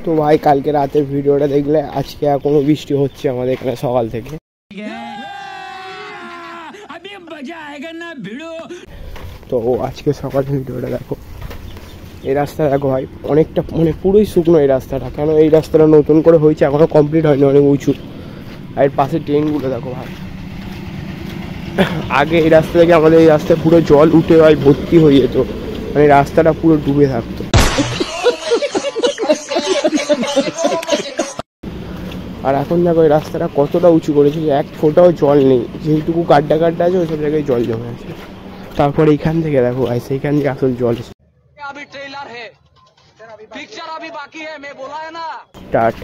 তো ভাই কালকে রাতের ভিডিওটা দেখলে আজকে এখনো বৃষ্টি হচ্ছে আমাদের এখানে সকাল থেকে। তো আজকে সকাল ভিডিওটা দেখো, এই রাস্তা দেখো ভাই অনেকটা মানে পুরোই শুকনো এই রাস্তাটা। কেন এই রাস্তাটা নতুন করে হয়েছে, এখনো কমপ্লিট হয়নি, অনেক উঁচু। আর এর পাশে ট্রেনগুলো দেখো ভাই, আগে এই রাস্তা থেকে আমাদের এই রাস্তায় পুরো জল উঠে ভাই ভর্তি হয়ে যেত, মানে রাস্তাটা পুরো ডুবে থাকতো। আর এখন দেখো এই রাস্তাটা কতটা উঁচু করেছে যে এক ফোঁটাও জল নেই, যেইটুকু গাড্ডা গাড্ডা আছে ওইসব জায়গায় জল জমে আছে। তারপর এইখান থেকে দেখো ভাই, সেইখান থেকে আসল জল স্টার্ট।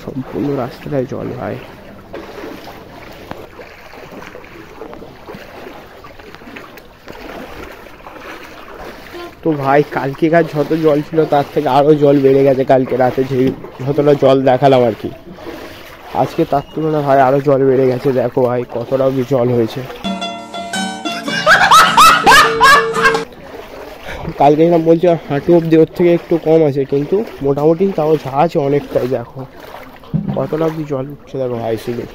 সম্পূর্ণ রাস্তাটায় জল ভাই। তো ভাই কালকেকার যত জল ছিল তার থেকে আরো জল বেড়ে গেছে কালকে রাতে, যে যতটা জল দেখালাম আর কি। আজকে তার তুলনায় ভাই আরো জল বেড়ে গেছে, দেখো ভাই কতটা জল হয়েছে। কালকে এরকম বলছে হাঁটু অব্দি, ওর থেকে একটু কম আছে, কিন্তু মোটামুটি তাও যা আছে অনেকটাই। দেখো কতটা অব্দি জল উঠছে দেখো ভাই। শুধু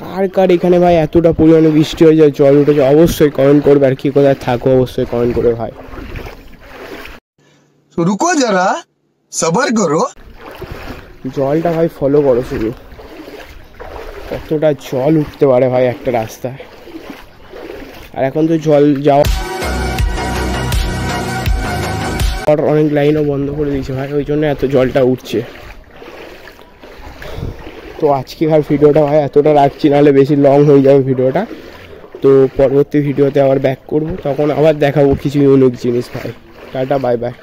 কার কার এখানে ভাই এতটা পরিমাণে বৃষ্টি হয়ে যায়, জল উঠেছে, অবশ্যই কমেন্ট করবে। আর কি কোথায় থাকো অবশ্যই কমেন্ট করবে ভাই। রুকো যারা, সবার করো। জলটা ভাই ফলো করো শুধু, কতটা জল উঠতে পারে ভাই একটা রাস্তায়। আর এখন তো জল যাওয়া অনেক লাইনও বন্ধ করে দিয়েছে ভাই, ওই জন্য এত জলটা উঠছে। তো আজকের ভিডিওটা ভাই এতটা রাখছি, নাহলে বেশি লং হয়ে যাবে ভিডিওটা। তো পরবর্তী ভিডিওতে আবার ব্যাক করবো, তখন আবার দেখাবো কিছু ইউনিক জিনিস ভাই। Tata, bye bye.